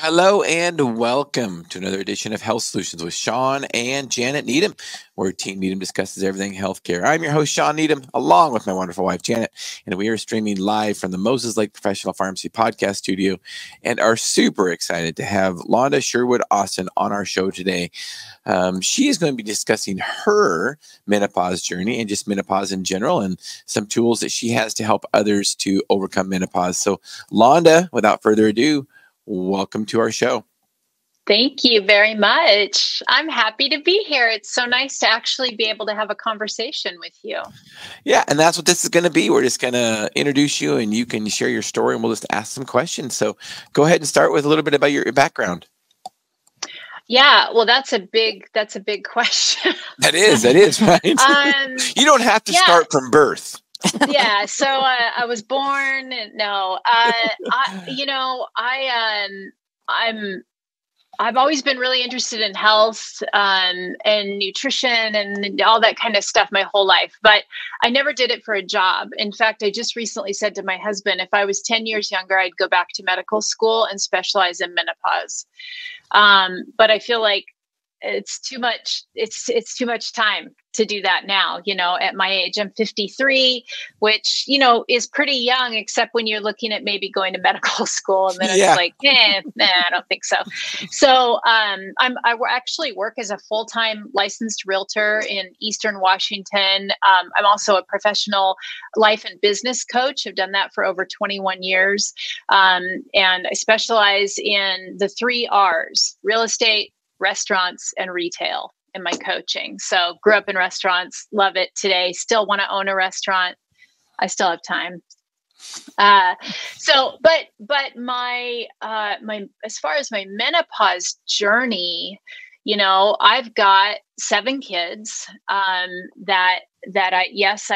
Hello and welcome to another edition of Health Solutions with Shawn and Janet Needham, where Team Needham discusses everything healthcare. I'm your host, Shawn Needham, along with my wonderful wife, Janet, and we are streaming live from the Moses Lake Professional Pharmacy Podcast Studio and are super excited to have Londa Sherwood-Austin on our show today. She is going to be discussing her menopause journey and just menopause in general and some tools that she has to help others to overcome menopause. So, Londa, without further ado, welcome to our show. Thank you very much. I'm happy to be here. It's so nice to actually be able to have a conversation with you. Yeah, and that's what this is going to be. We're just going to introduce you and you can share your story and we'll just ask some questions. So go ahead and start with a little bit about your background. Yeah, well, that's a big question. That is, right? You don't have to start from birth. Yeah, so I was born. I've always been really interested in health and nutrition and all that kind of stuff my whole life, but I never did it for a job. In fact, I just recently said to my husband, if I was 10 years younger, I'd go back to medical school and specialize in menopause. But I feel like it's too much. It's too much time to do that now, at my age. I'm 53, which, is pretty young, except when you're looking at maybe going to medical school. And then it's like, I don't think so. So I actually work as a full-time licensed realtor in Eastern Washington. I'm also a professional life and business coach. I've done that for over 21 years. And I specialize in the 3 R's: real estate, restaurants, and retail in my coaching. So grew up in restaurants, love it today, still want to own a restaurant. I still have time. But my as far as my menopause journey, I've got 7 kids, I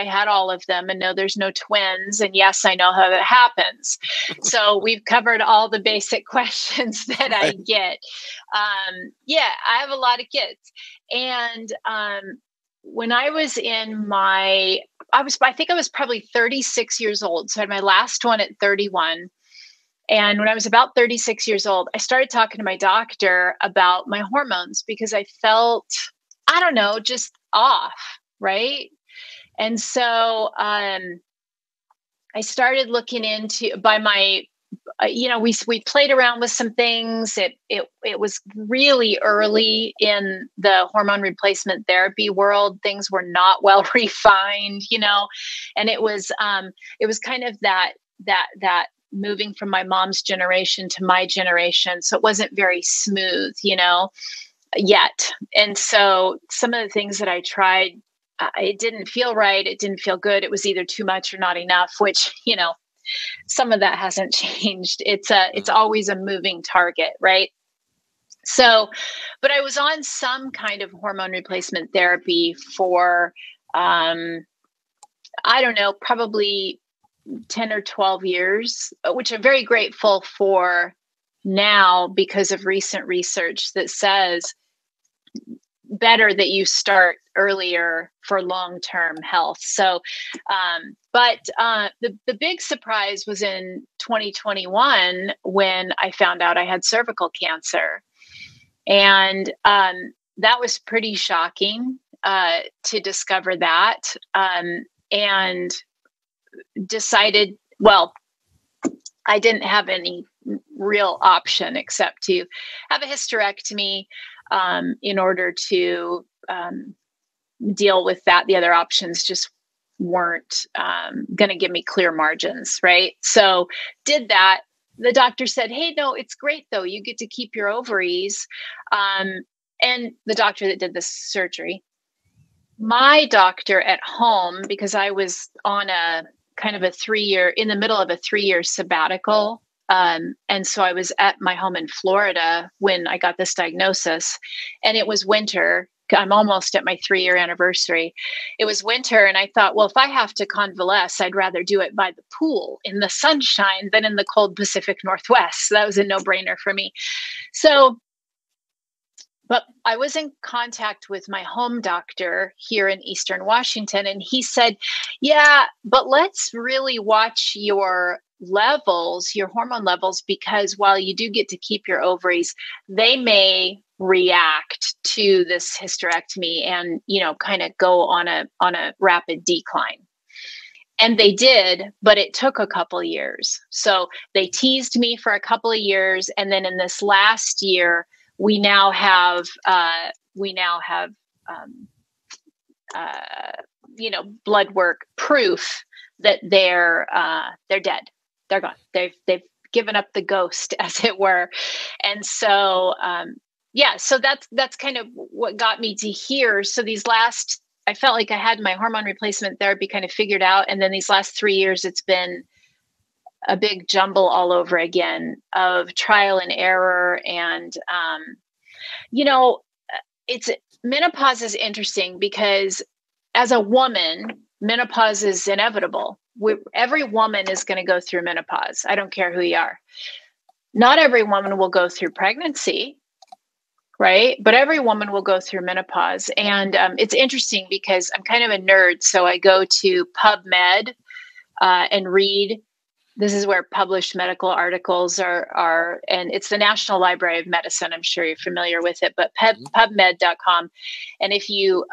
had all of them, and no, there's no twins. And yes, I know how that happens. So we've covered all the basic questions that I get. I have a lot of kids. And when I was I think I was probably 36 years old. So I had my last one at 31. And when I was about 36 years old, I started talking to my doctor about my hormones because I felt, I don't know, just off, right? And so I started looking into, we played around with some things. It was really early in the hormone replacement therapy world. Things were not well refined, and it was kind of that moving from my mom's generation to my generation. So it wasn't very smooth, yet. And so some of the things that I tried, it didn't feel right. It didn't feel good. It was either too much or not enough, which, some of that hasn't changed. It's always a moving target, right? So, but I was on some kind of hormone replacement therapy for, I don't know, probably 10 or 12 years, which I'm very grateful for now because of recent research that says better that you start earlier for long-term health. So, but the big surprise was in 2021 when I found out I had cervical cancer. And that was pretty shocking to discover that, and decided, well, I didn't have any real option except to have a hysterectomy in order to deal with that. The other options just weren't going to give me clear margins, right? So did that. The doctor said, hey, no, it's great, though. You get to keep your ovaries. And the doctor that did this surgery, my doctor at home, because I was on a kind of in the middle of a 3-year sabbatical. And so I was at my home in Florida when I got this diagnosis, and it was winter. I'm almost at my 3-year anniversary. It was winter. And I thought, well, if I have to convalesce, I'd rather do it by the pool in the sunshine than in the cold Pacific Northwest. So that was a no-brainer for me. So, but I was in contact with my home doctor here in Eastern Washington, and he said, yeah, but let's really watch your levels, your hormone levels, because while you do get to keep your ovaries, they may react to this hysterectomy and, kind of go on a rapid decline. And they did, but it took a couple years. So they teased me for a couple of years, and then in this last year, we now have blood work proof that they're dead. They're gone. They've given up the ghost, as it were. And so, so that's kind of what got me to here. So I felt like I had my hormone replacement therapy kind of figured out. And then these last 3 years, it's been a big jumble all over again of trial and error. And, menopause is interesting because as a woman, menopause is inevitable. Every woman is going to go through menopause. I don't care who you are. Not every woman will go through pregnancy, right? But every woman will go through menopause. And it's interesting because I'm kind of a nerd. So I go to PubMed and read. This is where published medical articles are, and it's the National Library of Medicine. I'm sure you're familiar with it, but PubMed.com. And if you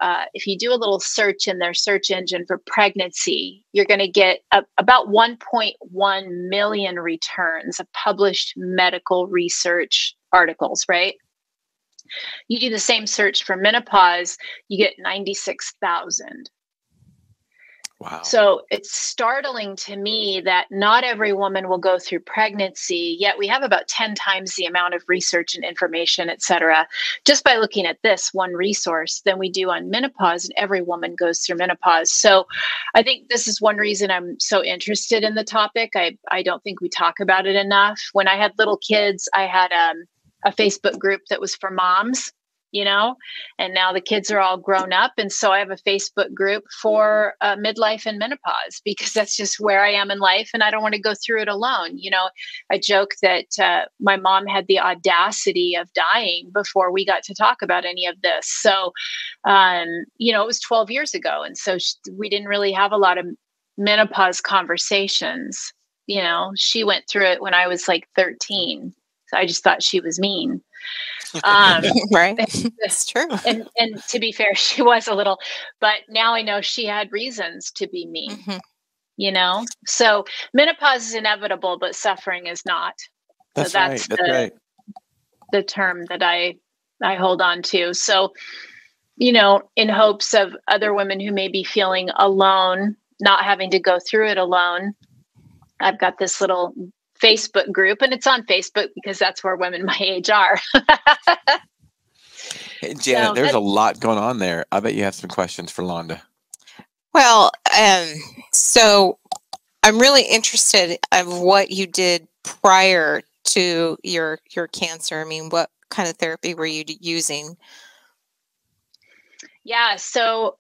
do a little search in their search engine for pregnancy, you're going to get about 1.1 million returns of published medical research articles, right? You do the same search for menopause, you get 96,000. Wow. So it's startling to me that not every woman will go through pregnancy, yet we have about 10 times the amount of research and information, et cetera, just by looking at this one resource than we do on menopause, and every woman goes through menopause. So I think this is one reason I'm so interested in the topic. I don't think we talk about it enough. When I had little kids, I had a Facebook group that was for moms, and now the kids are all grown up. And so I have a Facebook group for midlife and menopause, because that's just where I am in life. And I don't want to go through it alone. I joke that my mom had the audacity of dying before we got to talk about any of this. So, it was 12 years ago. And so we didn't really have a lot of menopause conversations. She went through it when I was like 13. So I just thought she was mean. Right. It's true. And to be fair, she was a little, but now I know she had reasons to be mean, So menopause is inevitable, but suffering is not. That's so right. That's right. The term that I hold on to. So, in hopes of other women who may be feeling alone, not having to go through it alone, I've got this little Facebook group, and it's on Facebook because that's where women my age are. Hey, Janet, there's a lot going on there. I bet you have some questions for Londa. Well, so I'm really interested of what you did prior to your cancer. I mean, what kind of therapy were you using? Yeah. So,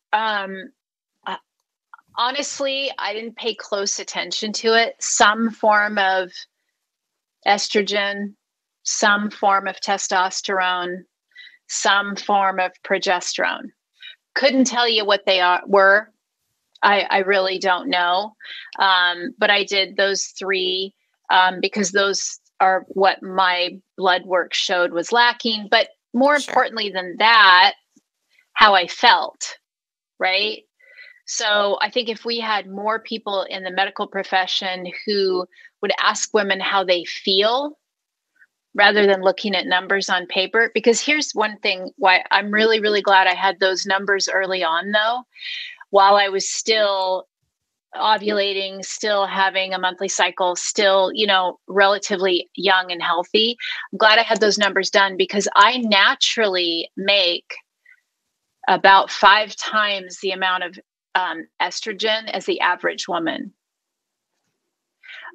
honestly, I didn't pay close attention to it. Some form of estrogen, some form of testosterone, some form of progesterone. Couldn't tell you what they were. I really don't know. But I did those three because those are what my blood work showed was lacking. But more importantly than that, how I felt, right? So I think if we had more people in the medical profession who would ask women how they feel rather than looking at numbers on paper, because here's one thing why I'm really, really glad I had those numbers early on, though, while I was still ovulating, still having a monthly cycle, still, relatively young and healthy. I'm glad I had those numbers done because I naturally make about 5 times the amount of estrogen as the average woman.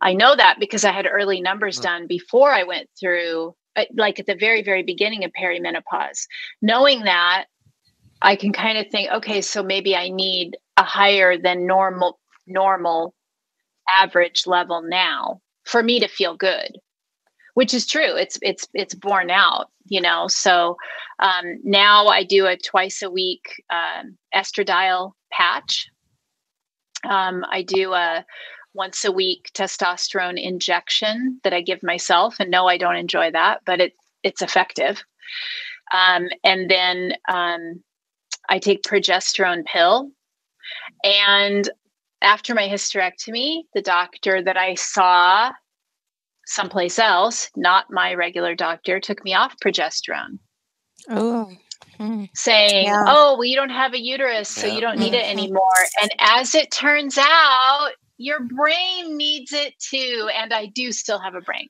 I know that because I had early numbers done before I went through, like at the very, very beginning of perimenopause. Knowing that, I can kind of think, okay, so maybe I need a higher than normal average level now for me to feel good, which is true. It's borne out, So now I do a twice a week estradiol patch. I do a once a week testosterone injection that I give myself. And no, I don't enjoy that, but it's effective. And then I take progesterone pill. And after my hysterectomy, the doctor that I saw someplace else, not my regular doctor, took me off progesterone. Oh. Saying, Yeah. oh, well, you don't have a uterus, so you don't need it anymore. And as it turns out, your brain needs it too. And I do still have a brain.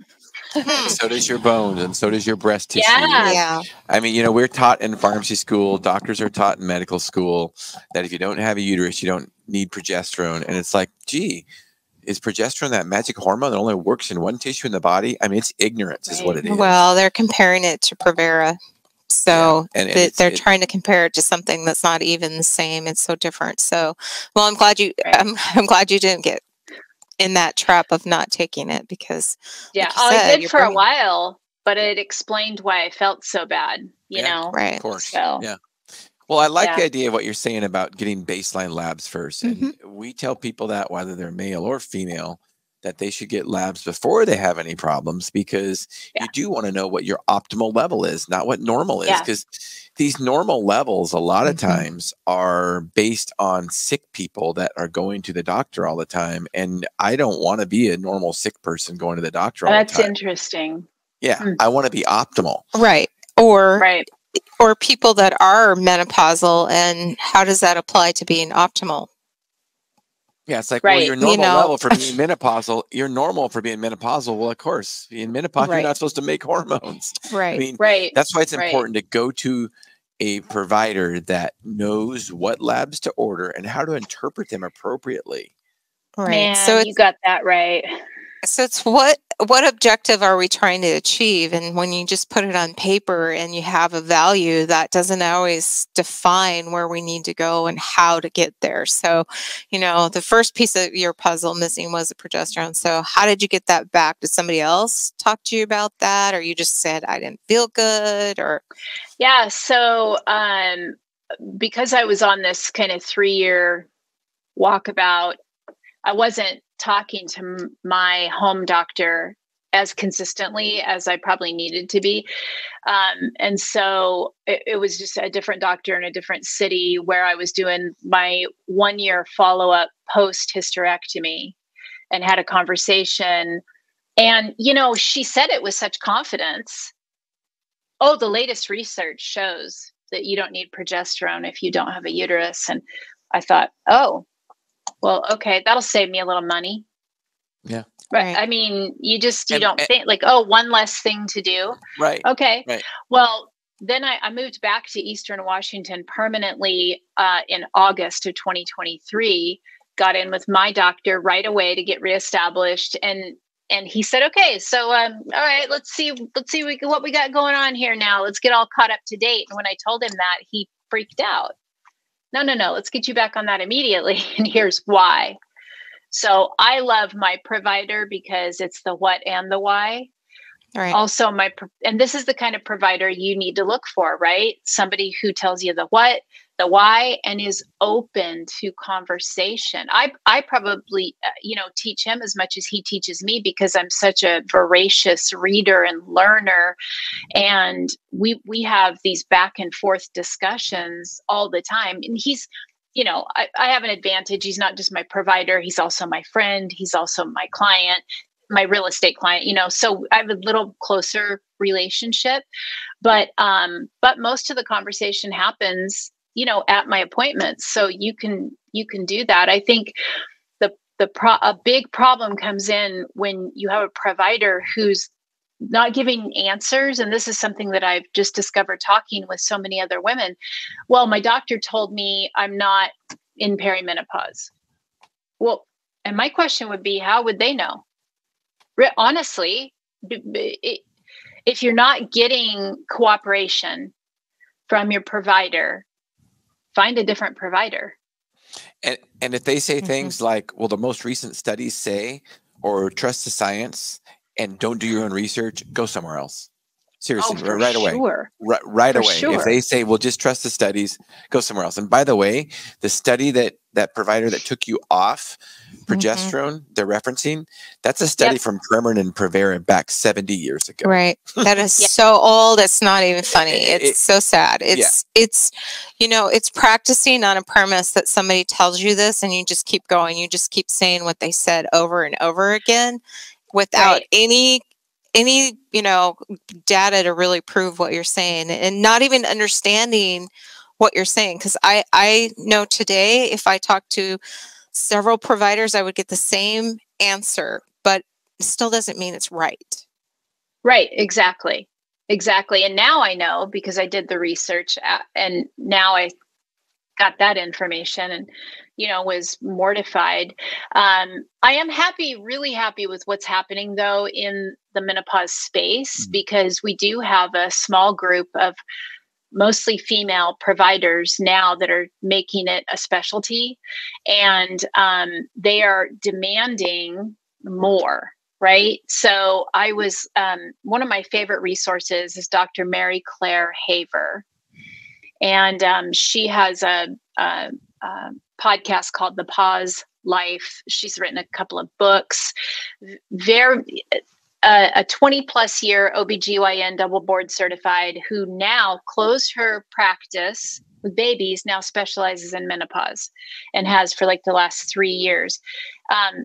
So does your bones, and so does your breast tissue. Yeah. I mean, you know, we're taught in pharmacy school, doctors are taught in medical school that if you don't have a uterus, you don't need progesterone. And it's like, gee, is progesterone that magic hormone that only works in one tissue in the body? I mean, it's ignorance is what it is. Well, they're comparing it to Provera. So and they're trying to compare it to something that's not even the same. It's so different. So, well, I'm glad you, I'm glad you didn't get in that trap of not taking it, because like you said, I did for a while, but it explained why I felt so bad, you know? Right. Of course. So. Yeah. Well, I like the idea of what you're saying about getting baseline labs first. And we tell people that whether they're male or female, that they should get labs before they have any problems, because you do want to know what your optimal level is, not what normal is. Because these normal levels a lot of times are based on sick people that are going to the doctor all the time. And I don't want to be a normal sick person going to the doctor all the time. That's interesting. Yeah. I want to be optimal. Right. Or people that are menopausal, and how does that apply to being optimal? Yeah, it's like, well, your normal level for being menopausal, you're normal for being menopausal. Well, of course, in menopause, you're not supposed to make hormones. Right. I mean, that's why it's important to go to a provider that knows what labs to order and how to interpret them appropriately. Right. Man, so you got that right. So it's what objective are we trying to achieve? And when you just put it on paper and you have a value, that doesn't always define where we need to go and how to get there. So, you know, the first piece of your puzzle missing was the progesterone. So how did you get that back? Did somebody else talk to you about that? Or you just said, I didn't feel good? Or yeah. So because I was on this kind of 3-year walkabout, I wasn't talking to my home doctor as consistently as I probably needed to be. And so it was just a different doctor in a different city where I was doing my 1-year follow-up post hysterectomy, and had a conversation. And, you know, she said it with such confidence. Oh, the latest research shows that you don't need progesterone if you don't have a uterus. And I thought, oh, well, okay, that'll save me a little money. Yeah. Right. I mean, you don't think like, oh, one less thing to do. Right. Okay. Right. Well, then I moved back to Eastern Washington permanently in August of 2023, got in with my doctor right away to get reestablished. And he said, okay, so, all right, let's see what we got going on here now. Let's get all caught up to date. And when I told him that, he freaked out. No, let's get you back on that immediately. And here's why. So I love my provider because it's the what and the why. Right. Also, and this is the kind of provider you need to look for, right? Somebody who tells you the what, the why, and is open to conversation. I probably, teach him as much as he teaches me because I'm such a voracious reader and learner. And we have these back and forth discussions all the time. And he's, I have an advantage. He's not just my provider. He's also my friend. He's also my client, my real estate client, so I have a little closer relationship, but most of the conversation happens, at my appointments. So you can do that. I think a big problem comes in when you have a provider who's not giving answers. And this is something that I've just discovered talking with so many other women. Well, my doctor told me I'm not in perimenopause. Well, and my question would be, how would they know? Honestly, if you're not getting cooperation from your provider, find a different provider. And if they say things like, well, the most recent studies say, or trust the science and don't do your own research, go somewhere else. Seriously, for right away. sure. Right For away. If sure. they say, well, just trust the studies, go somewhere else. And by the way, the study that provider that took you off progesterone, they're referencing, that's a study from Premarin and Prevera back 70 years ago. Right. That is so old. It's not even funny. It's so sad. It's it's practicing on a premise that somebody tells you this and you just keep going. You just keep saying what they said over and over again without any data to really prove what you're saying, and not even understanding what you're saying. Because I know today, if I talk to several providers, I would get the same answer, but it still doesn't mean it's right. Right. Exactly. And now I know, because I did the research and now I got that information and, was mortified. I am really happy with what's happening though in the menopause space, because we do have a small group of mostly female providers now that are making it a specialty, and they are demanding more. Right. So I was, one of my favorite resources is Dr. Mary Claire Haver. And she has a podcast called The Pause Life. She's written a couple of books. A 20 plus year OBGYN double board certified, who now closed her practice with babies, now specializes in menopause and has for like the last 3 years.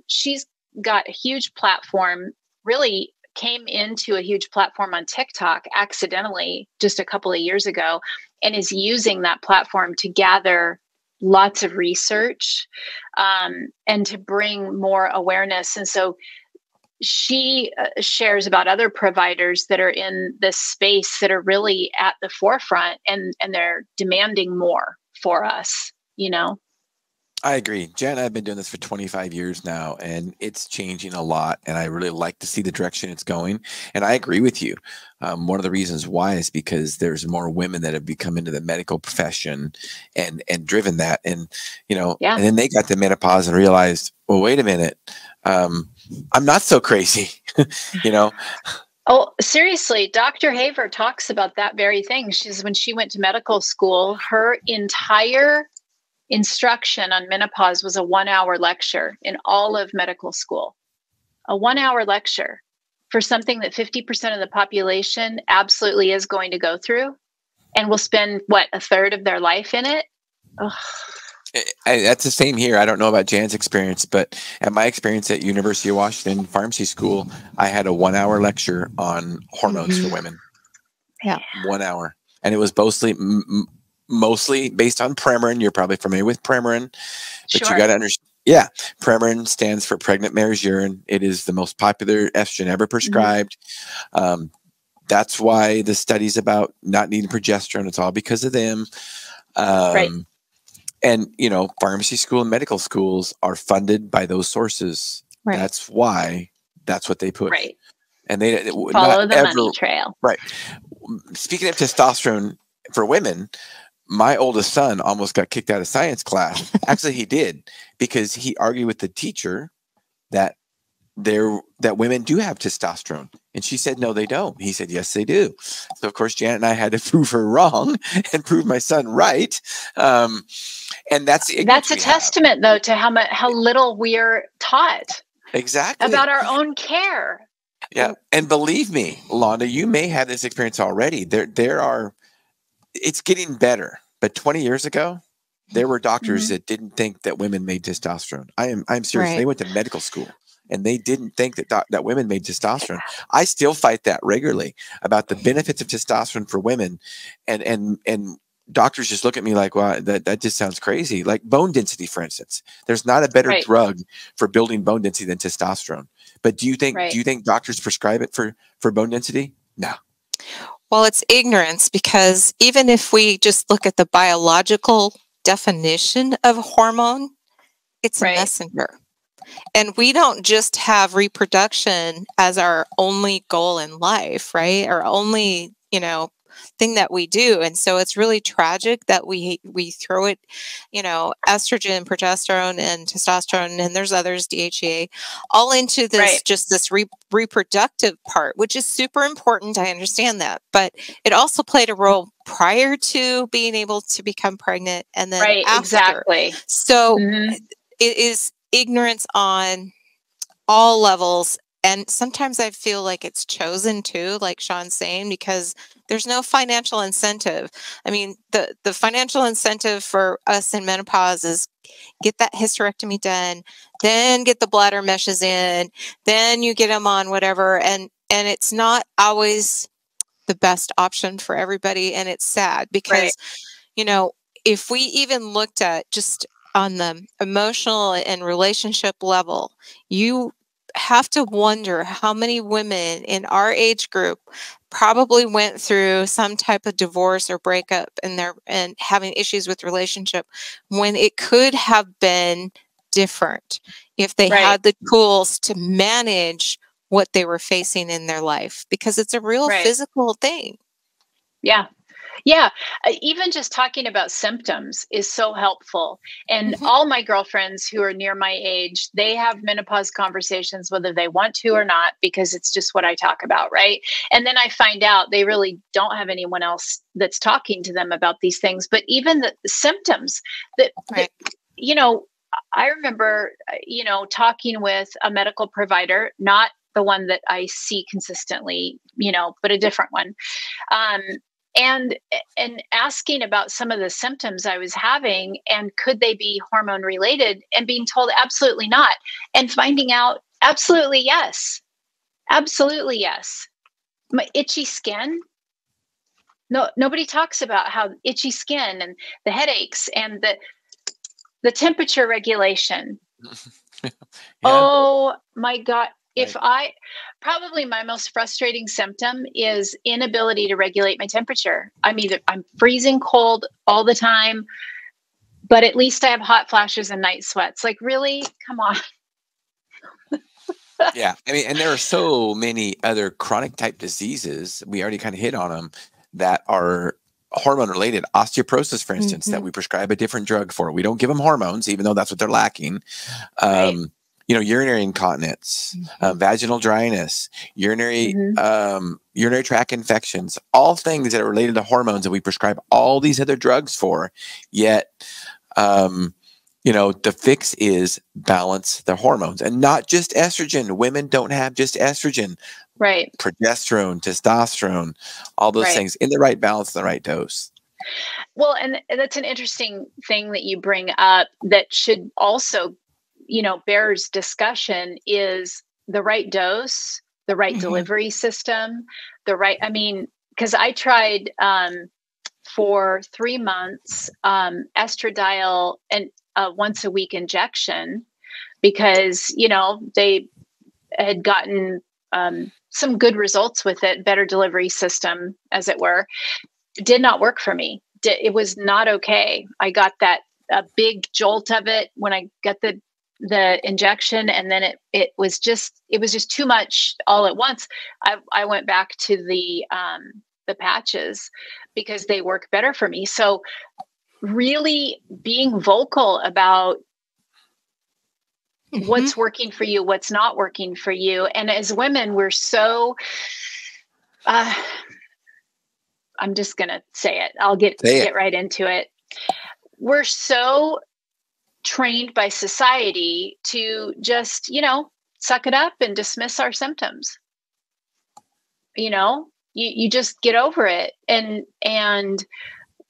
She's got a huge platform, really came into a huge platform on TikTok accidentally just a couple of years ago, and is using that platform to gather lots of research and to bring more awareness. And so she shares about other providers that are in this space that are really at the forefront, and they're demanding more for us, I agree. Jen, I've been doing this for 25 years now, and it's changing a lot. And I really like to see the direction it's going. And I agree with you. One of the reasons why is because there's more women that have become into the medical profession and driven that. And, and then they got to menopause and realized, well, wait a minute, I'm not so crazy, Oh, seriously, Dr. Haver talks about that very thing. When she went to medical school, her entire instruction on menopause was a 1-hour lecture in all of medical school. A 1-hour lecture for something that 50% of the population absolutely is going to go through and will spend, a third of their life in it. Ugh. That's the same here. I don't know about Jan's experience, but at my experience at University of Washington Pharmacy School, I had a 1-hour lecture on hormones for women. Yeah. 1 hour. And it was mostly based on Premarin. You're probably familiar with Premarin, but you got to understand. Yeah. Premarin stands for pregnant mare's urine. It is the most popular estrogen ever prescribed. That's why the studies about not needing progesterone, it's all because of them. Right. And, pharmacy school and medical schools are funded by those sources. Right. That's why that's what they push. Right. And they follow the money trail. Right. Speaking of testosterone for women, my oldest son almost got kicked out of science class. Actually, he did, because he argued with the teacher that women do have testosterone. And she said, no, they don't. He said, yes, they do. So, of course, Janet and I had to prove her wrong and prove my son right. And that's a testament, though, to how little we're taught. Exactly. About our own care. Yeah. And believe me, Londa, you may have this experience already. It's getting better. But 20 years ago, there were doctors that didn't think that women made testosterone. I'm serious. Right. They went to medical school and they didn't think that women made testosterone. I still fight that regularly about the benefits of testosterone for women. And doctors just look at me like, well, that just sounds crazy. Like bone density, for instance. There's not a better drug for building bone density than testosterone. But do you think doctors prescribe it for bone density? No. Well, it's ignorance, because even if we just look at the biological definition of hormone, it's a messenger. And we don't just have reproduction as our only goal in life, right? Our only, thing that we do. And so it's really tragic that we throw it, estrogen, progesterone, and testosterone, and there's others, DHEA, all into this, just this reproductive part, which is super important. I understand that, but it also played a role prior to being able to become pregnant and then after. Exactly. So it is ignorance on all levels. And sometimes I feel like it's chosen too, like Shawn's saying, because there's no financial incentive. I mean, the financial incentive for us in menopause is get that hysterectomy done, then get the bladder meshes in, then you get them on whatever. And it's not always the best option for everybody. And it's sad because, if we even looked at just on the emotional and relationship level, you have to wonder how many women in our age group probably went through some type of divorce or breakup and having issues with relationship when it could have been different if they had the tools to manage what they were facing in their life, because it's a real physical thing. Yeah. Yeah. Even just talking about symptoms is so helpful. And all my girlfriends who are near my age, they have menopause conversations, whether they want to or not, because it's just what I talk about. Right. And then I find out they really don't have anyone else that's talking to them about these things. But even the symptoms that I remember, talking with a medical provider, not the one that I see consistently, but a different one. And asking about some of the symptoms I was having and could they be hormone related, and being told absolutely not, and finding out absolutely yes. Absolutely yes. My itchy skin. No, nobody talks about how itchy skin and the headaches and the temperature regulation. Yeah. Oh my God. Probably my most frustrating symptom is inability to regulate my temperature. I'm freezing cold all the time, but at least I have hot flashes and night sweats. Like, really? Come on. Yeah. I mean, and there are so many other chronic type diseases, we already kind of hit on them, that are hormone related. Osteoporosis, for instance, that we prescribe a different drug for. We don't give them hormones, even though that's what they're lacking. Urinary incontinence, vaginal dryness, urinary tract infections, all things that are related to hormones that we prescribe all these other drugs for. Yet, the fix is balance the hormones, and not just estrogen. Women don't have just estrogen, right? Progesterone, testosterone, all those things in the right balance, the right dose. Well, and that's an interesting thing that you bring up that should also, bears discussion, is the right dose, the right delivery system, because I tried for 3 months estradiol and once a week injection, because, they had gotten some good results with it, better delivery system, as it were. It did not work for me. It was not okay. I got a big jolt of it when I got the injection, and then it was just too much all at once. I went back to the patches because they work better for me. So really being vocal about what's working for you, what's not working for you. And as women, we're so I'm just going to say it. I'll get right into it. We're so trained by society to just, suck it up and dismiss our symptoms. You just get over it. And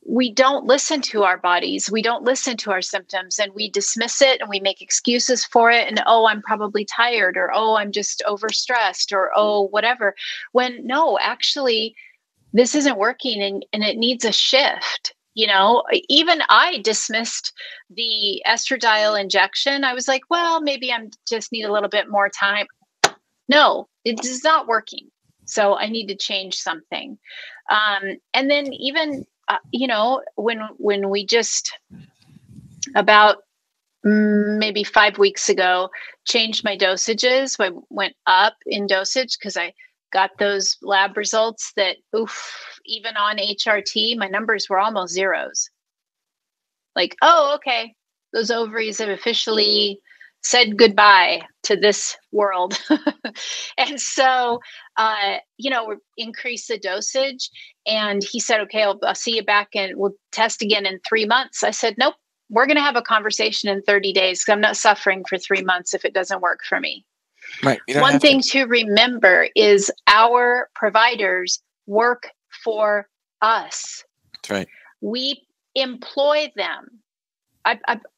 we don't listen to our bodies. We don't listen to our symptoms, and we dismiss it and we make excuses for it. And, oh, I'm probably tired, or, oh, I'm just overstressed, or, oh, whatever. When no, actually, this isn't working and it needs a shift. Even I dismissed the estradiol injection. I was like, well, maybe I just need a little bit more time. No, it is not working. So I need to change something. And then even, when we just about maybe 5 weeks ago changed my dosages, I went up in dosage because I got those lab results that, even on HRT, my numbers were almost zeros. Like, oh, okay, those ovaries have officially said goodbye to this world. And so, we increased the dosage. And he said, okay, I'll see you back and we'll test again in 3 months. I said, nope, we're going to have a conversation in 30 days because I'm not suffering for 3 months if it doesn't work for me. Right. One thing to remember is our providers work for us. That's right. We employ them.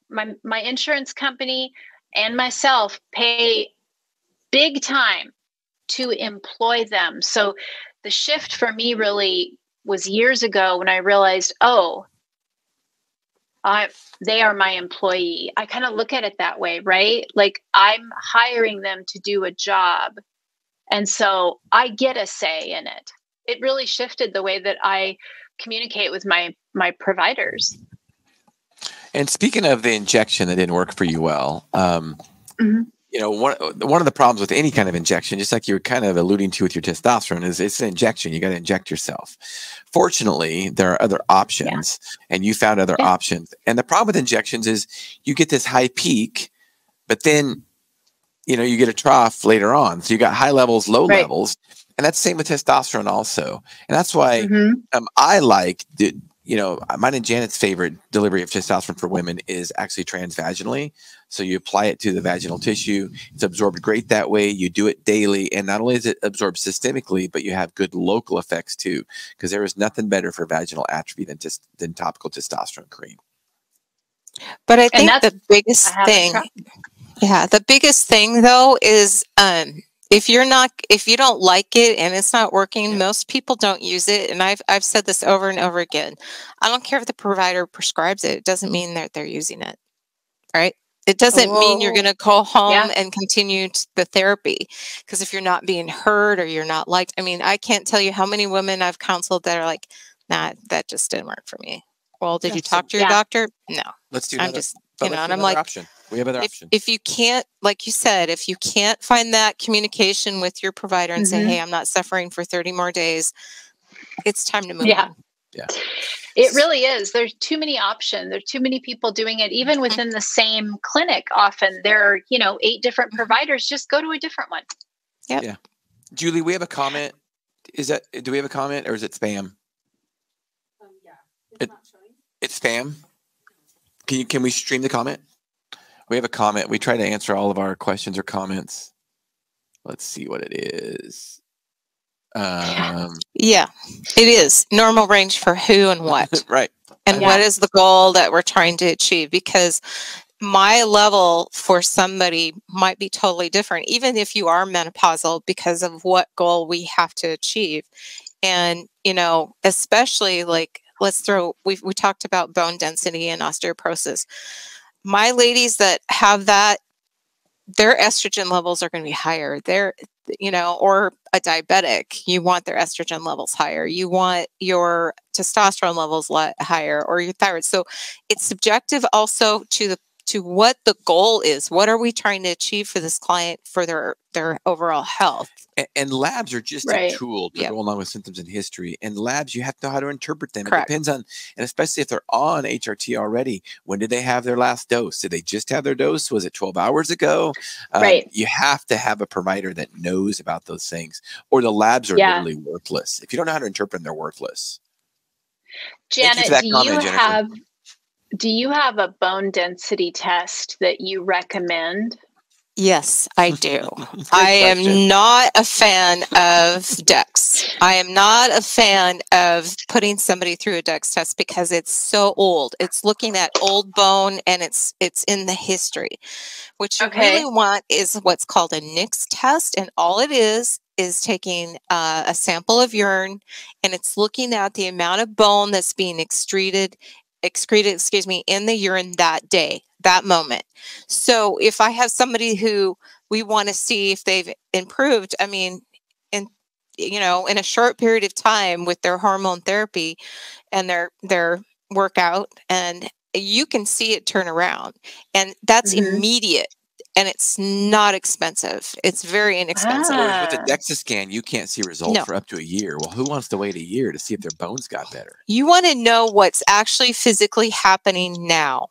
My insurance company and myself pay big time to employ them. So the shift for me really was years ago when I realized, they are my employee. I kind of look at it that way, right? Like I'm hiring them to do a job. And so I get a say in it. It really shifted the way that I communicate with my providers. And speaking of the injection that didn't work for you well, one of the problems with any kind of injection, just like you were kind of alluding to with your testosterone, is it's an injection. You got to inject yourself. Fortunately, there are other options, and you found other options. And the problem with injections is you get this high peak, but then, you get a trough later on. So you got high levels, low levels. And that's the same with testosterone also. And that's why I like mine and Janet's favorite delivery of testosterone for women is actually transvaginally. So you apply it to the vaginal tissue. It's absorbed great that way. You do it daily. And not only is it absorbed systemically, but you have good local effects too, because there is nothing better for vaginal atrophy than topical testosterone cream. But I think the biggest thing though is, if you don't like it and it's not working, most people don't use it. And I've said this over and over again. I don't care if the provider prescribes it. It doesn't mean that they're using it, right? It doesn't mean you're going to go home and continue the therapy. Because if you're not being heard or you're not liked, I can't tell you how many women I've counseled that are like, nah, that just didn't work for me. Well, did you talk to your doctor? No. Let's do another, and I'm like, option. We have other options. If you can't, like you said, if you can't find that communication with your provider and say, hey, I'm not suffering for 30 more days, it's time to move on. Yeah. It really is. There's too many options. There's too many people doing it. Even within the same clinic, often there are, 8 different providers. Just go to a different one. Yep. Yeah. Julie, we have a comment. Do we have a comment or is it spam? It's not showing. It's spam. Can we stream the comment? We have a comment. We try to answer all of our questions or comments. Let's see what it is. Yeah, it is normal range for who and what. Right. And what is the goal that we're trying to achieve? Because my level for somebody might be totally different, even if you are menopausal, because of what goal we have to achieve. And, especially like, we talked about bone density and osteoporosis. My ladies that have that, their estrogen levels are going to be higher. Or a diabetic, you want their estrogen levels higher. You want your testosterone levels higher, or your thyroid. So it's subjective also to what the goal is. What are we trying to achieve for this client for their overall health? And labs are just a tool to go along with symptoms and history. And labs, you have to know how to interpret them. Correct. It depends on, and especially if they're on HRT already, when did they have their last dose? Did they just have their dose? Was it 12 hours ago? Right. You have to have a provider that knows about those things, or the labs are literally worthless. If you don't know how to interpret them, they're worthless. Janet, do you have a bone density test that you recommend? Yes, I do. I am not a fan of DEX. I am not a fan of putting somebody through a DEX test because it's so old. It's looking at old bone and it's in the history. What you really want is what's called a NICS test, and all it is taking a sample of urine, and it's looking at the amount of bone that's being excreted, in the urine that day, that moment. So if I have somebody who we want to see if they've improved, in a short period of time with their hormone therapy and their workout, and you can see it turn around, and that's immediate. and it's not expensive. It's very inexpensive. Whereas with the DEXA scan, you can't see results No. for up to a year. Well, who wants to wait a year to see if their bones got better? You want to know what's actually physically happening now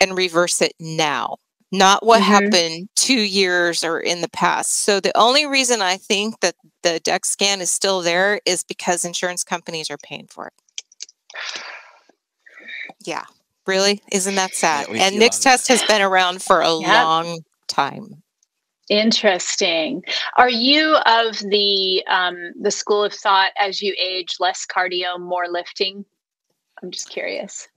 and reverse it now, not what happened 2 years or in the past. So the only reason I think that the DEXA scan is still there is because insurance companies are paying for it. Yeah. Really? Isn't that sad? Yeah, and Nick's test has been around for a long time. Interesting. Are you of the school of thought, as you age, less cardio, more lifting? I'm just curious.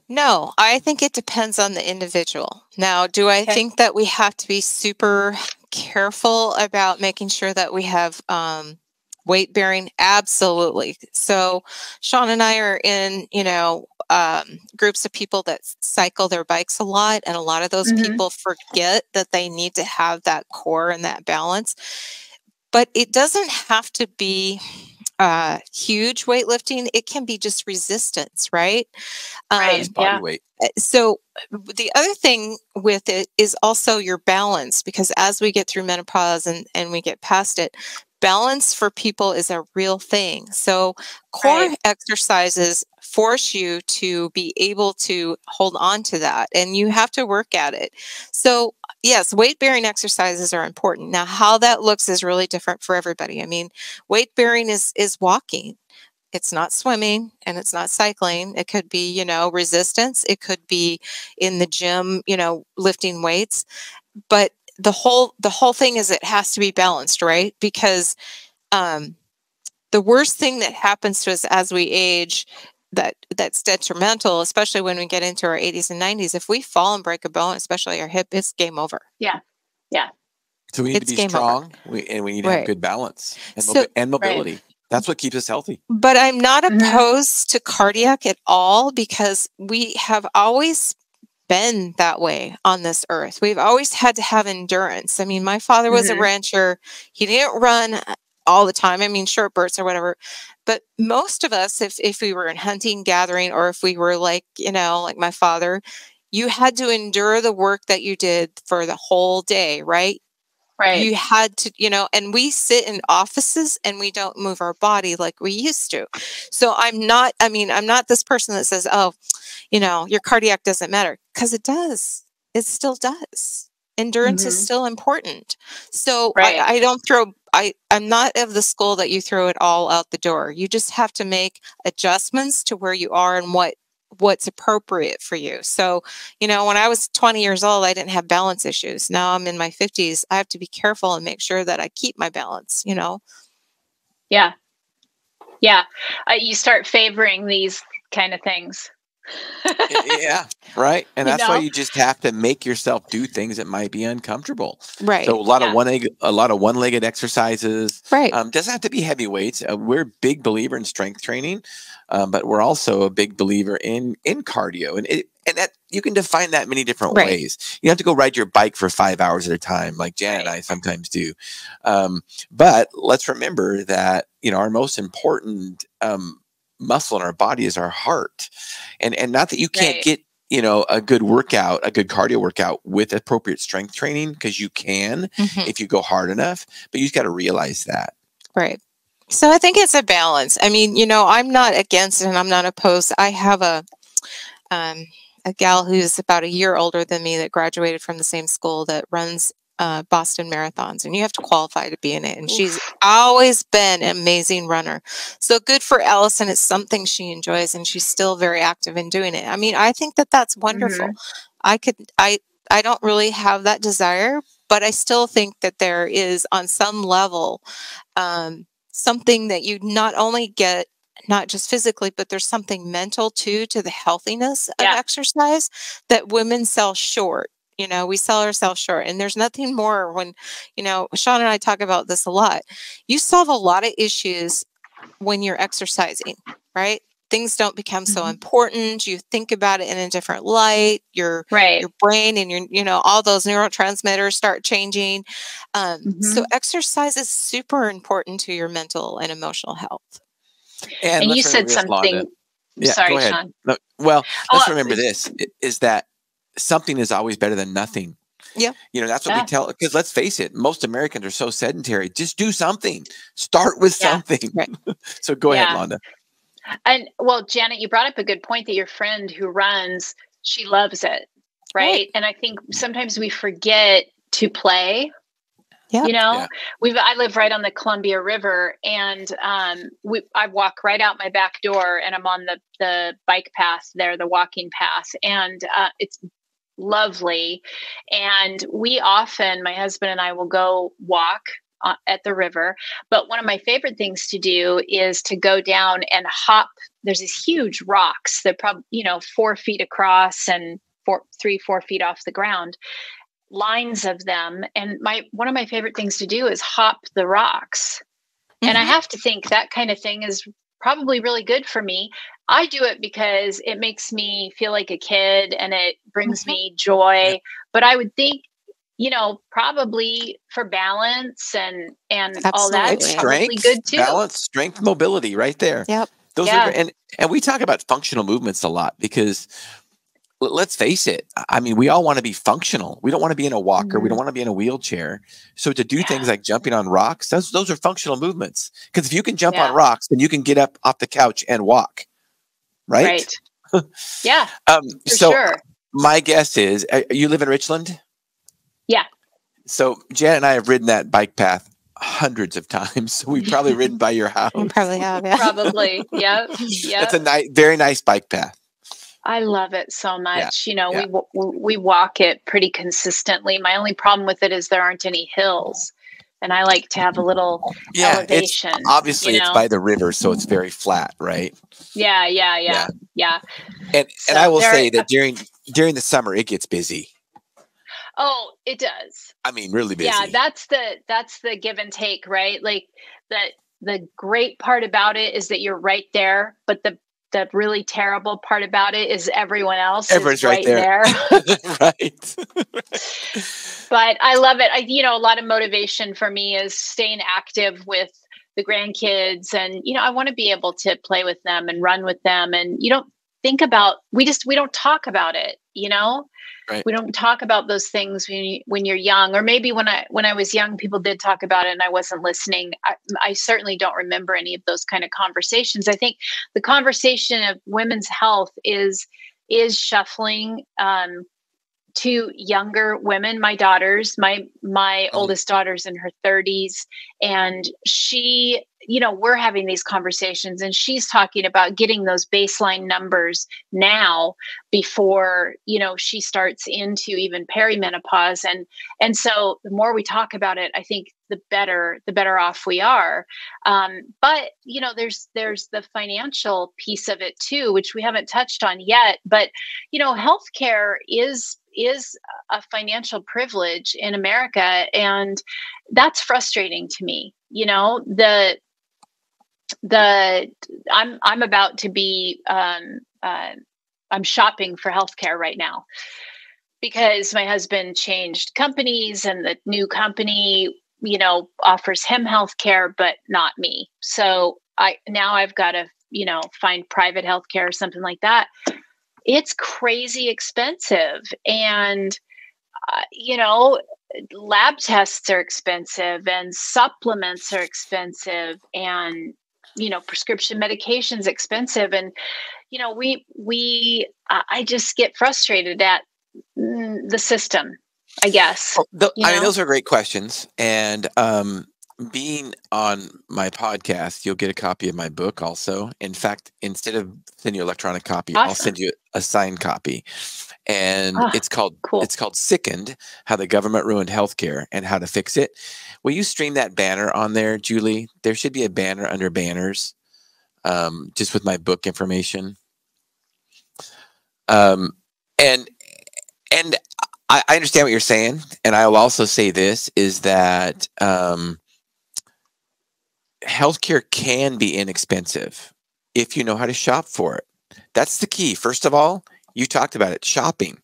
No, I think it depends on the individual. Now, do I think that we have to be super careful about making sure that we have weight bearing? Absolutely. So Shawn and I are in, groups of people that cycle their bikes a lot. And a lot of those people forget that they need to have that core and that balance. But it doesn't have to be huge weightlifting. It can be just resistance, right? Right. Body weight. So the other thing with it is also your balance, because as we get through menopause and we get past it, balance for people is a real thing. So core exercises force you to be able to hold on to that, and you have to work at it. So yes, weight bearing exercises are important. Now, how that looks is really different for everybody. I mean, weight bearing is walking. It's not swimming and it's not cycling. It could be, resistance. It could be in the gym, lifting weights. But the whole thing is it has to be balanced, right? Because the worst thing that happens to us as we age that's detrimental, especially when we get into our 80s and 90s, if we fall and break a bone, especially our hip, it's game over. Yeah. Yeah. So we need to be strong and we need to have good balance and mobility. Right. That's what keeps us healthy. But I'm not opposed to cardiac at all, because we have always been that way on this earth. We've always had to have endurance. I mean, my father was a rancher. He didn't run all the time. I mean, short bursts or whatever. But most of us, if we were in hunting, gathering, or if we were like my father, you had to endure the work that you did for the whole day, right? Right. You had to, and we sit in offices and we don't move our body like we used to. So I'm not this person that says, oh, your cardiac doesn't matter, because it does. It still does. Endurance is still important. So I don't I'm not of the school that you throw it all out the door. You just have to make adjustments to where you are and what's appropriate for you. So, when I was 20 years old, I didn't have balance issues. Now I'm in my 50s. I have to be careful and make sure that I keep my balance, Yeah. Yeah. You start favoring these kind of things. Yeah, right. And that's why you just have to make yourself do things that might be uncomfortable. Right. So a lot of one-legged exercises. Right. Doesn't have to be heavy weights. We're a big believer in strength training, but we're also a big believer in cardio, and that you can define that many different ways. You have to go ride your bike for 5 hours at a time, like Janet and I sometimes do. But let's remember that our most important muscle in our body is our heart, and not that you can't get a good cardio workout with appropriate strength training, because you can if you go hard enough, but you just got to realize that. Right. So I think it's a balance. I mean, I'm not against it and I'm not opposed. I have a gal who's about a year older than me that graduated from the same school that runs Boston marathons, and you have to qualify to be in it. And she's always been an amazing runner. So good for Allison. It's something she enjoys, and she's still very active in doing it. I mean, I think that that's wonderful. I don't really have that desire, but I still think that there is, on some level, something that you not only get, not just physically, but there's something mental too, to the healthiness of exercise that women sell short. We sell ourselves short, and there's nothing more when, Shawn and I talk about this a lot. You solve a lot of issues when you're exercising, right? Things don't become so important. You think about it in a different light. Your brain and your, all those neurotransmitters start changing. So exercise is super important to your mental and emotional health. And you said something. Sorry, Shawn. No, well, let's remember this, is that something is always better than nothing. Yeah. You know, that's what we tell, because let's face it, most Americans are so sedentary. Just do something. Start with something. Right. So go ahead, Londa. And well, Janet, you brought up a good point that your friend who runs, she loves it. Right. And I think sometimes we forget to play. Yeah. You know, I live right on the Columbia River, and I walk right out my back door, and I'm on the bike path there, the walking path, and it's lovely. And we often, my husband and I, will go walk at the river. But one of my favorite things to do is to go down and hop. There's these huge rocks that probably 4 feet across and 4 feet off the ground. Lines of them, and one of my favorite things to do is hop the rocks. And I have to think that kind of thing is probably really good for me. I do it because it makes me feel like a kid and it brings me joy. But I would think, probably for balance and all that, it's probably strength, good too. Balance, strength, mobility, right there. Yep. Those are, and we talk about functional movements a lot because let's face it. I mean, we all want to be functional. We don't want to be in a walker. We don't want to be in a wheelchair. So to do things like jumping on rocks, those are functional movements. Because if you can jump on rocks, then you can get up off the couch and walk. Right? Yeah. So sure. My guess is, you live in Richland? Yeah. So Janet and I have ridden that bike path hundreds of times. So we've probably ridden by your house. You probably have, yeah. Probably. Yep. That's a very nice bike path. I love it so much. We walk it pretty consistently. My only problem with it is there aren't any hills, and I like to have a little elevation. It's by the river, so it's very flat, right? Yeah. And I will say that during the summer it gets busy. Oh, it does. I mean, really busy. Yeah, that's the give and take, right? Like the great part about it is that you're right there, but the really terrible part about it is everyone's is right there. Right. But I love it. A lot of motivation for me is staying active with the grandkids, and I want to be able to play with them and run with them. And you don't think about we don't talk about it. Right. We don't talk about those things when you're young, or maybe when I was young, people did talk about it and I wasn't listening. I certainly don't remember any of those kind of conversations. I think the conversation of women's health is shuffling to younger women. My daughters, my oldest daughter's in her 30s, and she, we're having these conversations, and she's talking about getting those baseline numbers now before, she starts into even perimenopause. And so the more we talk about it, I think the better off we are. But there's the financial piece of it too, which we haven't touched on yet. But healthcare is a financial privilege in America, and that's frustrating to me. I'm about to be I'm shopping for healthcare right now because my husband changed companies, and the new company offers him healthcare but not me. So I've got to find private healthcare or something like that. It's crazy expensive, and lab tests are expensive, and supplements are expensive, and prescription medication's expensive. And I just get frustrated at the system, I guess. I mean, those are great questions. And being on my podcast, you'll get a copy of my book also. In fact, instead of sending you an electronic copy, I'll send you a signed copy. And it's called Sickened: How the Government Ruined Healthcare and How to Fix It. Will you stream that banner on there, Julie? There should be a banner under banners, just with my book information. And I understand what you're saying. And I will also say this is that healthcare can be inexpensive if you know how to shop for it. That's the key. First of all, you talked about it, shopping.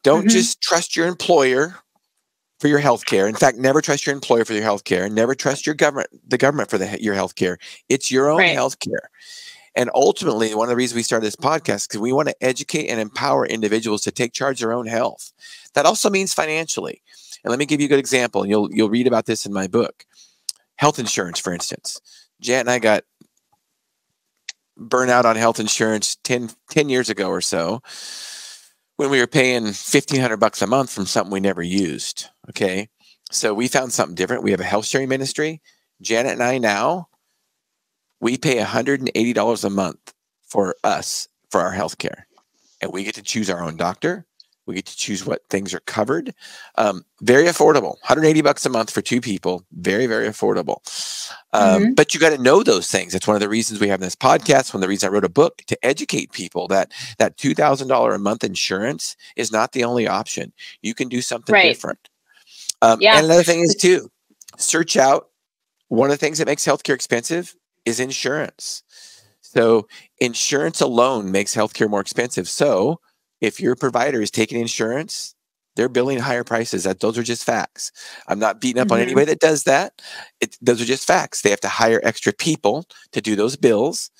Don't just trust your employer for your healthcare. In fact, never trust your employer for your healthcare. Never trust the government for your healthcare. It's your own healthcare. And ultimately, one of the reasons we started this podcast is because we want to educate and empower individuals to take charge of their own health. That also means financially. And let me give you a good example. And you'll read about this in my book. Health insurance, for instance. Jan and I got burnt out on health insurance 10 years ago or so, when we were paying $1,500 a month from something we never used. Okay. So we found something different. We have a health sharing ministry. Janet and I now, we pay $180 a month for us, for our health care. And we get to choose our own doctor. We get to choose what things are covered. Very affordable. $180 a month for 2 people. Very, very affordable. But you got to know those things. That's one of the reasons we have this podcast. One of the reasons I wrote a book, to educate people that $2,000 a month insurance is not the only option. You can do something different. And another thing is too, search out, one of the things that makes healthcare expensive is insurance. So insurance alone makes healthcare more expensive. So if your provider is taking insurance, they're billing higher prices. Those are just facts. I'm not beating up on anybody that does that. Those are just facts. They have to hire extra people to do those bills.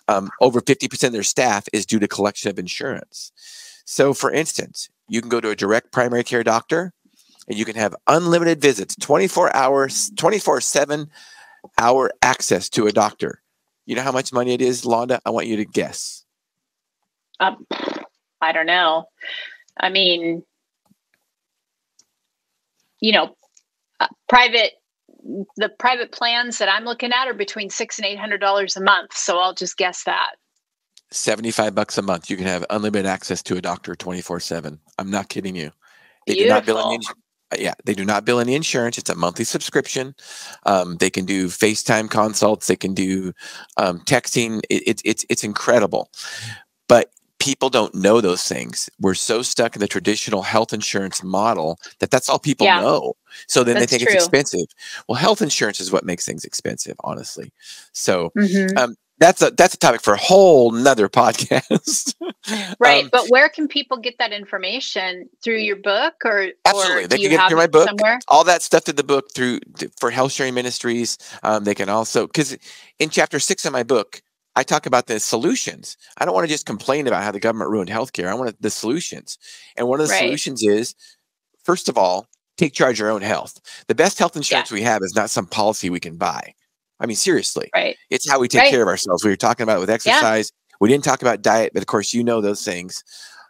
Over 50% of their staff is due to collection of insurance. So for instance, you can go to a direct primary care doctor and you can have unlimited visits, 24/7 hour access to a doctor. You know how much money it is, Londa? I want you to guess. I don't know. I mean, the private plans that I'm looking at are between $600 and $800 a month. So I'll just guess that. $75 a month. You can have unlimited access to a doctor 24/7. I'm not kidding you. They Beautiful. do not bill any. They do not bill any insurance. It's a monthly subscription. They can do FaceTime consults. They can do texting. It's incredible. But people don't know those things. We're so stuck in the traditional health insurance model that's all people know. So then they think it's expensive. Well, health insurance is what makes things expensive, honestly. So that's a topic for a whole nother podcast. Right. But where can people get that information? Through your book absolutely. They can get it through my book. Somewhere? All that stuff through the book for Health Sharing Ministries. They can also, because in chapter 6 of my book, I talk about the solutions. I don't want to just complain about how the government ruined healthcare. I want the solutions. And one of the solutions is, first of all, take charge of your own health. The best health insurance we have is not some policy we can buy. I mean, seriously, it's how we take care of ourselves. We were talking about it with exercise. We didn't talk about diet, but of course, you know those things.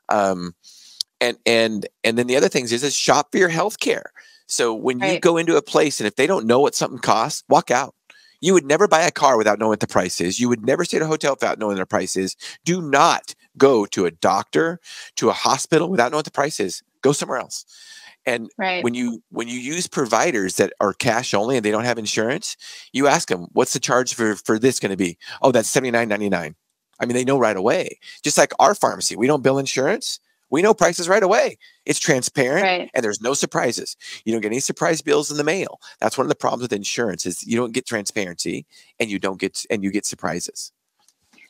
And then the other things is shop for your health care. So when you go into a place and if they don't know what something costs, walk out. You would never buy a car without knowing what the price is. You would never stay at a hotel without knowing the price is. Do not go to a doctor, to a hospital without knowing what the price is. Go somewhere else. And when you use providers that are cash only and they don't have insurance, you ask them, what's the charge for this going to be? Oh, that's $79.99. I mean, they know right away. Just like our pharmacy, we don't bill insurance. We know prices right away. It's transparent and there's no surprises. You don't get any surprise bills in the mail. That's one of the problems with insurance is you don't get transparency and you get surprises.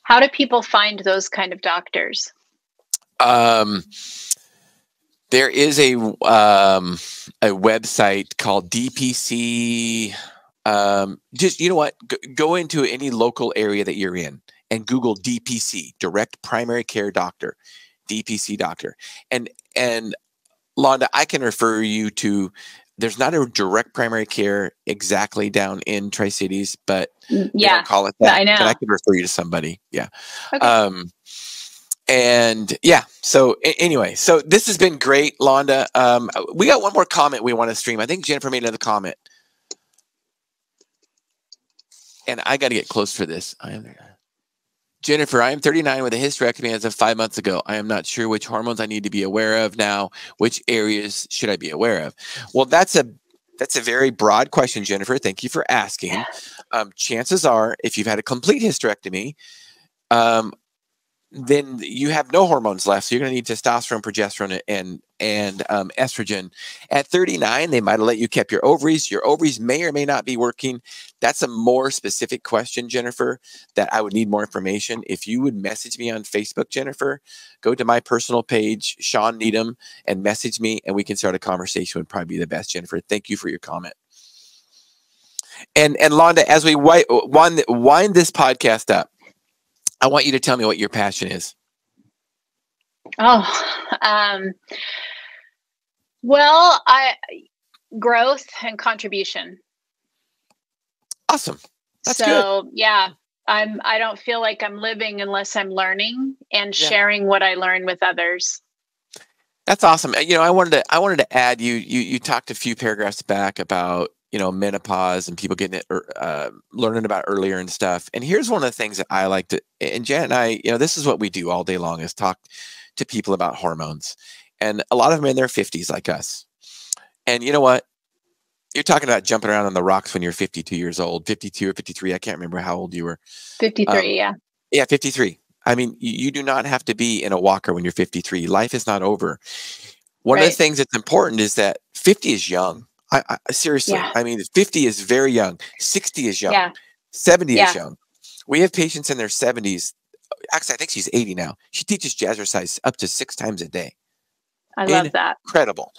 How do people find those kind of doctors? There is a website called DPC. Just, you know what? Go into any local area that you're in and Google DPC, Direct Primary Care Doctor. DPC doctor. And Londa, I can refer you to, there's not a direct primary care exactly down in Tri-Cities, but they don't call it that. I know. But I can refer you to somebody. Yeah. Okay. So anyway, so this has been great, Londa. We got one more comment we want to stream. I think Jennifer made another comment. And I got to get close for this. Jennifer, I am 39 with a hysterectomy as of 5 months ago. I am not sure which hormones I need to be aware of now. Which areas should I be aware of? Well, that's a very broad question, Jennifer. Thank you for asking. Chances are, if you've had a complete hysterectomy, then you have no hormones left. So you're going to need testosterone, progesterone, and estrogen. At 39, they might have let you keep your ovaries. Your ovaries may or may not be working. That's a more specific question, Jennifer, that I would need more information. If you would message me on Facebook, Jennifer, go to my personal page, Shawn Needham, and message me, and we can start a conversation. Would probably be the best, Jennifer. Thank you for your comment. And Londa, as we wind this podcast up, I want you to tell me what your passion is. Well, growth and contribution. Awesome. That's good. So yeah, I don't feel like I'm living unless I'm learning and sharing what I learn with others. That's awesome. I wanted to add, you talked a few paragraphs back about, menopause and people getting it, learning about earlier and stuff. And here's one of the things that I like to, and Janet and I, this is what we do all day long, is talk to people about hormones. And a lot of them in their 50s like us. And you know what? You're talking about jumping around on the rocks when you're 52 years old, 52 or 53. I can't remember how old you were. 53, yeah. Yeah, 53. I mean, you do not have to be in a walker when you're 53. Life is not over. One of the things that's important is that 50 is young. I seriously, I mean, 50 is very young. 60 is young. 70 is young. We have patients in their 70s. Actually, I think she's 80 now. She teaches jazzercise up to 6 times a day. I love that. Incredible.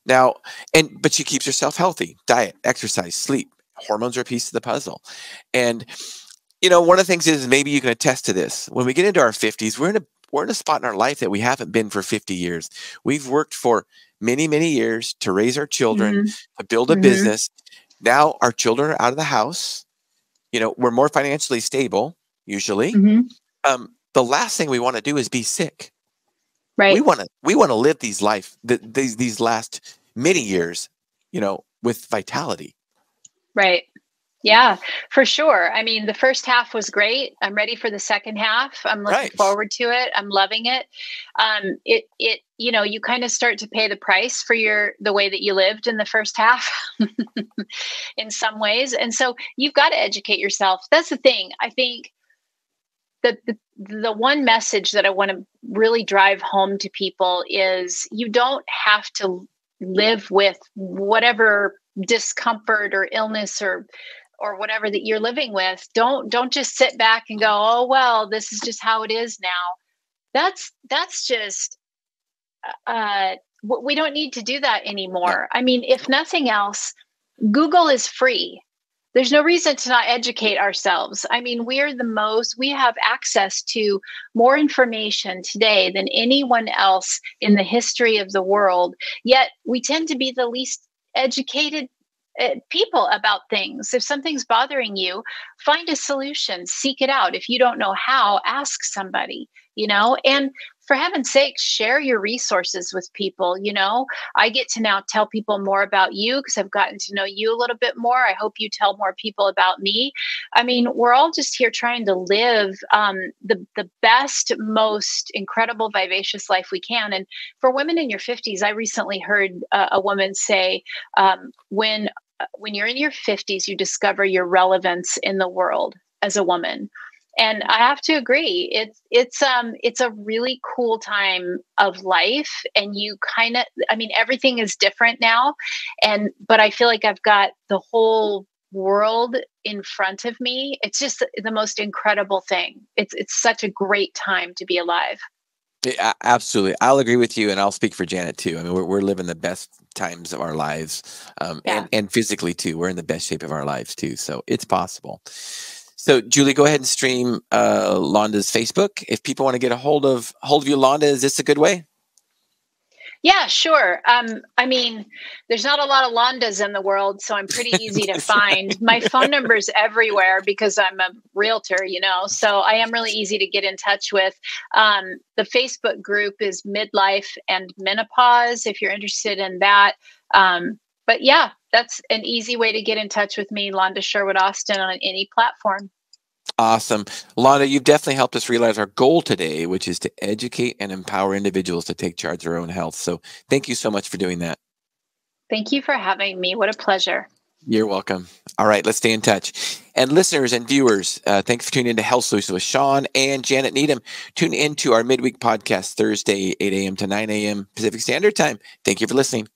Now, but she keeps herself healthy. Diet, exercise, sleep. Hormones are a piece of the puzzle. And one of the things is, maybe you can attest to this. When we get into our 50s, we're in a spot in our life that we haven't been for 50 years. We've worked for many, many years to raise our children, to build a business. Now our children are out of the house. We're more financially stable, usually. The last thing we want to do is be sick. Right. We want to live these last many years, with vitality. Right. Yeah, for sure. I mean, the first half was great. I'm ready for the second half. I'm looking forward to it. I'm loving it. You kind of start to pay the price for the way that you lived in the first half in some ways. And so you've got to educate yourself. That's the thing. I think that the one message that I want to really drive home to people is, you don't have to live with whatever discomfort or illness or whatever that you're living with. Don't just sit back and go, oh, well, this is just how it is now. That's just, we don't need to do that anymore. No. I mean, if nothing else, Google is free. There's no reason to not educate ourselves. I mean, we have access to more information today than anyone else in the history of the world. Yet we tend to be the least educated people about things. If something's bothering you, find a solution, seek it out. If you don't know how, ask somebody, and for heaven's sake, share your resources with people. I get to now tell people more about you because I've gotten to know you a little bit more. I hope you tell more people about me. I mean, we're all just here trying to live the best, most incredible, vivacious life we can. And for women in your 50s, I recently heard a woman say, when you're in your 50s, you discover your relevance in the world as a woman. And I have to agree, it's a really cool time of life, and everything is different now, but I feel like I've got the whole world in front of me. It's just the most incredible thing. It's such a great time to be alive. Yeah, absolutely. I'll agree with you, and I'll speak for Janet too. I mean, we're living the best times of our lives, and physically too. We're in the best shape of our lives too. So it's possible. So Julie, go ahead and stream Londa's Facebook. If people want to get a hold of you, Londa, is this a good way? Yeah, sure. I mean, there's not a lot of Londas in the world, so I'm pretty easy to find. My phone number's everywhere because I'm a realtor, so I am really easy to get in touch with. The Facebook group is Midlife and Menopause, if you're interested in that. But yeah, that's an easy way to get in touch with me, Londa Sherwood-Austin, on any platform. Awesome. Londa, you've definitely helped us realize our goal today, which is to educate and empower individuals to take charge of their own health. So thank you so much for doing that. Thank you for having me. What a pleasure. You're welcome. All right, let's stay in touch. And listeners and viewers, thanks for tuning into Health Solutions with Shawn and Janet Needham. Tune into our midweek podcast Thursday, 8 a.m. to 9 a.m. Pacific Standard Time. Thank you for listening.